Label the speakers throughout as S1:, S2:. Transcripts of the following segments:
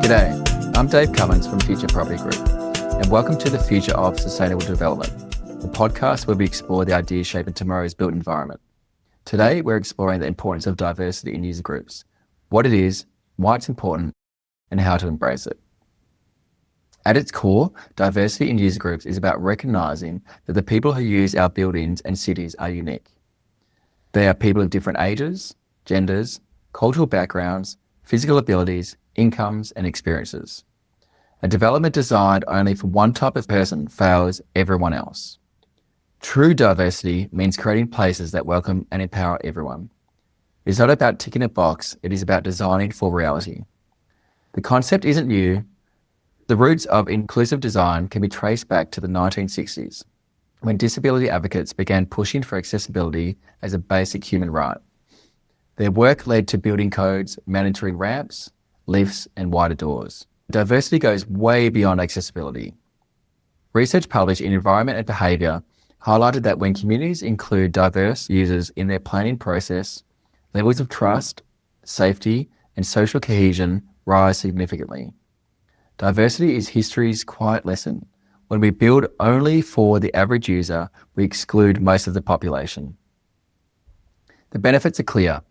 S1: G'day, I'm Dave Cummins from Future Property Group, and welcome to the Future of Sustainable Development, the podcast where we explore the ideas shaping tomorrow's built environment. Today, we're exploring the importance of diversity in user groups, what it is, why it's important, and how to embrace it. At its core, diversity in user groups is about recognizing that the people who use our buildings and cities are unique. They are people of different ages, genders, cultural backgrounds, physical abilities, incomes, and experiences. A development designed only for one type of person fails everyone else. True diversity means creating places that welcome and empower everyone. It's not about ticking a box, it is about designing for reality. The concept isn't new. The roots of inclusive design can be traced back to the 1960s, when disability advocates began pushing for accessibility as a basic human right. Their work led to building codes, mandatory ramps, lifts, and wider doors. Diversity goes way beyond accessibility. Research published in Environment and Behaviour highlighted that when communities include diverse users in their planning process, levels of trust, safety, and social cohesion rise significantly. Diversity is history's quiet lesson. When we build only for the average user, we exclude most of the population. The benefits are clear.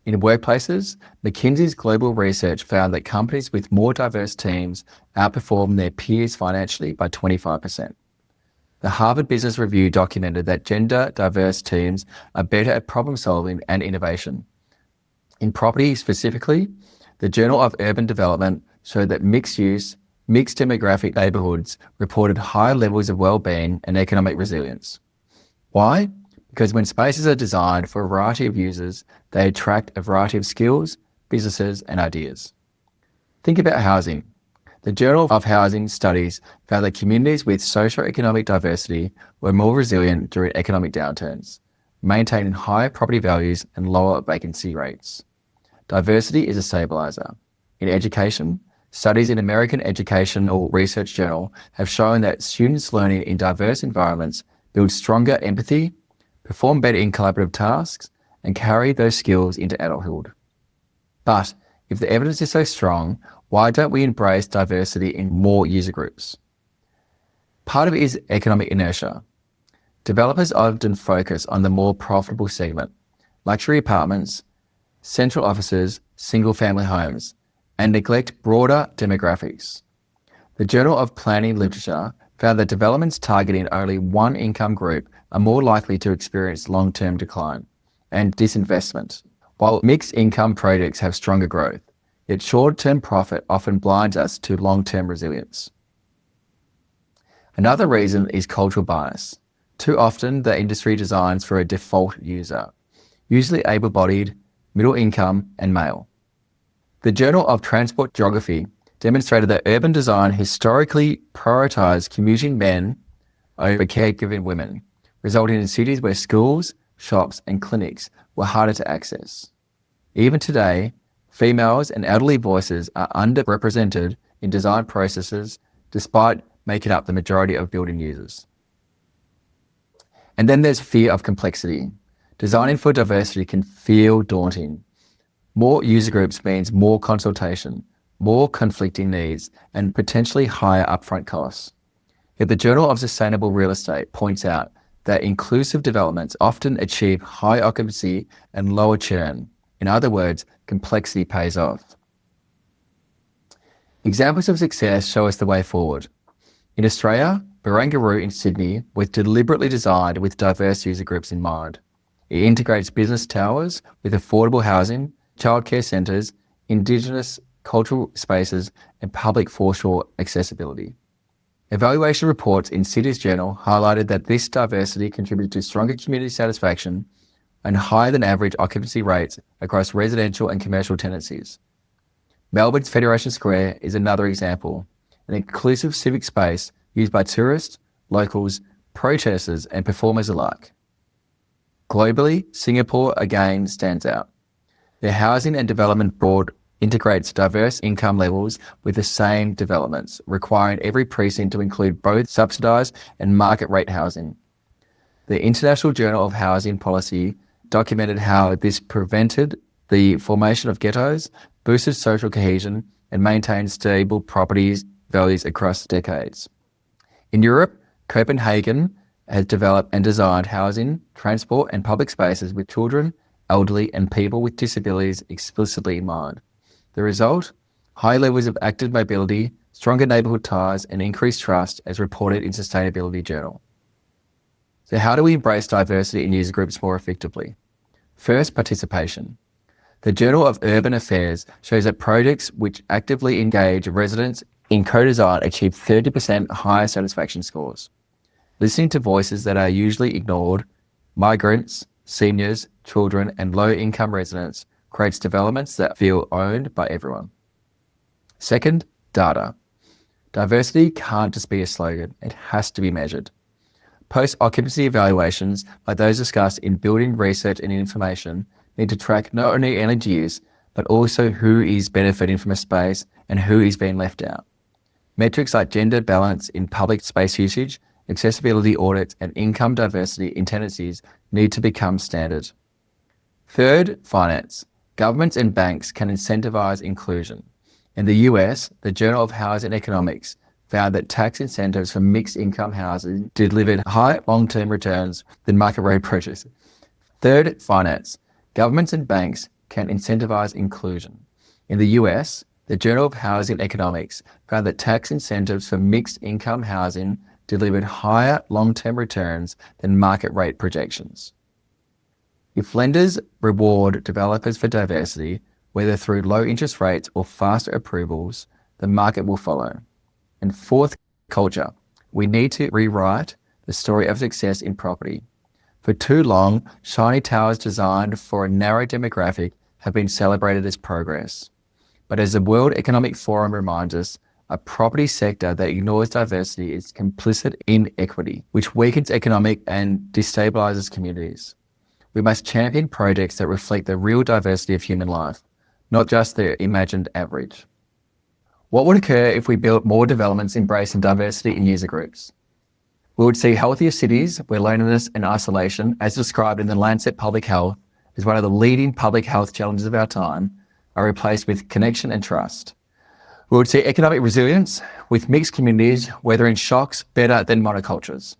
S1: In workplaces, McKinsey's global research found that companies with more diverse teams outperform their peers financially by 25%. The Harvard Business Review documented that gender-diverse teams are better at problem solving and innovation. In property specifically, the Journal of Urban Development showed that mixed-use, mixed demographic neighbourhoods reported higher levels of well-being and economic resilience. Why? Because when spaces are designed for a variety of users, they attract a variety of skills, businesses, and ideas. Think about housing. The Journal of Housing Studies found that communities with socio-economic diversity were more resilient during economic downturns, maintaining higher property values and lower vacancy rates. Diversity is a stabilizer. In education, studies in American Educational Research Journal have shown that students learning in diverse environments build stronger empathy, perform better in collaborative tasks, and carry those skills into adulthood. But if the evidence is so strong, why don't we embrace diversity in more user groups? Part of it is economic inertia. Developers often focus on the more profitable segment, luxury apartments, central offices, single-family homes, and neglect broader demographics. The Journal of Planning Literature found that developments targeting only one income group are more likely to experience long-term decline and disinvestment, while mixed income projects have stronger growth. Yet short-term profit often blinds us to long-term resilience. Another reason is cultural bias. Too often, the industry designs for a default user, usually able-bodied, middle income, and male. The Journal of Transport Geography demonstrated that urban design historically prioritized commuting men over caregiving women, resulting in cities where schools, shops, and clinics were harder to access. Even today, females and elderly voices are underrepresented in design processes despite making up the majority of building users. And then there's fear of complexity. Designing for diversity can feel daunting. More user groups means more consultation, more conflicting needs, and potentially higher upfront costs. Yet the Journal of Sustainable Real Estate points out that inclusive developments often achieve high occupancy and lower churn. In other words, complexity pays off. Examples of success show us the way forward. In Australia, Barangaroo in Sydney was deliberately designed with diverse user groups in mind. It integrates business towers with affordable housing, childcare centres, Indigenous cultural spaces, and public foreshore accessibility. Evaluation reports in Cities Journal highlighted that this diversity contributed to stronger community satisfaction and higher than average occupancy rates across residential and commercial tenancies. Melbourne's Federation Square is another example, an inclusive civic space used by tourists, locals, protesters, and performers alike. Globally, Singapore again stands out. Their housing and development board integrates diverse income levels with the same developments, requiring every precinct to include both subsidised and market rate housing. The International Journal of Housing Policy documented how this prevented the formation of ghettos, boosted social cohesion, and maintain stable property values across decades. In Europe, Copenhagen has developed and designed housing, transport and public spaces with children, elderly and people with disabilities explicitly in mind. The result? High levels of active mobility, stronger neighbourhood ties and increased trust as reported in Sustainability Journal. So how do we embrace diversity in user groups more effectively? First, participation. The Journal of Urban Affairs shows that projects which actively engage residents in co-design achieve 30% higher satisfaction scores. Listening to voices that are usually ignored, migrants, seniors, children, and low-income residents creates developments that feel owned by everyone. Second, data. Diversity can't just be a slogan, it has to be measured. Post-occupancy evaluations, like those discussed in building research and information, need to track not only energy use, but also who is benefiting from a space and who is being left out. Metrics like gender balance in public space usage, accessibility audits, and income diversity in tenancies need to become standard. Third, finance. Governments and banks can incentivize inclusion. In the US, the Journal of Housing Economics found that tax incentives for mixed income housing delivered higher long-term returns than market rate purchase. Third, finance. Governments and banks can incentivize inclusion. In the US, the Journal of Housing Economics found that tax incentives for mixed income housing delivered higher long-term returns than market rate projections. If lenders reward developers for diversity, whether through low interest rates or faster approvals, the market will follow. And fourth, culture. We need to rewrite the story of success in property. For too long, shiny towers designed for a narrow demographic have been celebrated as progress. But as the World Economic Forum reminds us, a property sector that ignores diversity is complicit in inequity, which weakens economic and destabilizes communities. We must champion projects that reflect the real diversity of human life, not just their imagined average. What would occur if we built more developments embracing diversity in user groups? We would see healthier cities where loneliness and isolation, as described in the Lancet Public Health, is one of the leading public health challenges of our time, are replaced with connection and trust. We would see economic resilience with mixed communities weathering shocks better than monocultures.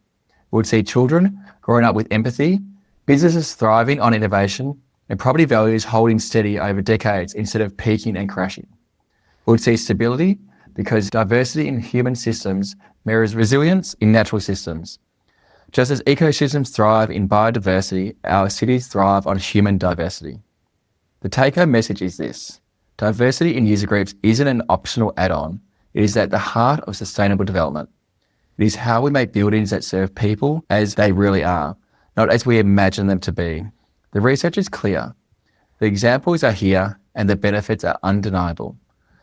S1: We would see children growing up with empathy, businesses thriving on innovation, and property values holding steady over decades instead of peaking and crashing. We would see stability because diversity in human systems mirrors resilience in natural systems. Just as ecosystems thrive in biodiversity, our cities thrive on human diversity. The take-home message is this: diversity in user groups isn't an optional add-on. It is at the heart of sustainable development. It is how we make buildings that serve people as they really are, not as we imagine them to be. The research is clear. The examples are here and the benefits are undeniable.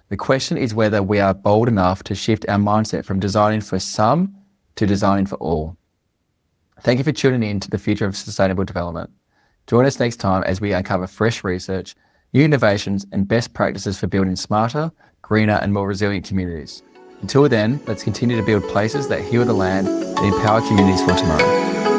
S1: The question is whether we are bold enough to shift our mindset from designing for some to designing for all. Thank you for tuning in to the future of sustainable development. Join us next time as we uncover fresh research, new innovations, and best practices for building smarter, greener, and more resilient communities. Until then, let's continue to build places that heal the land and empower communities for tomorrow.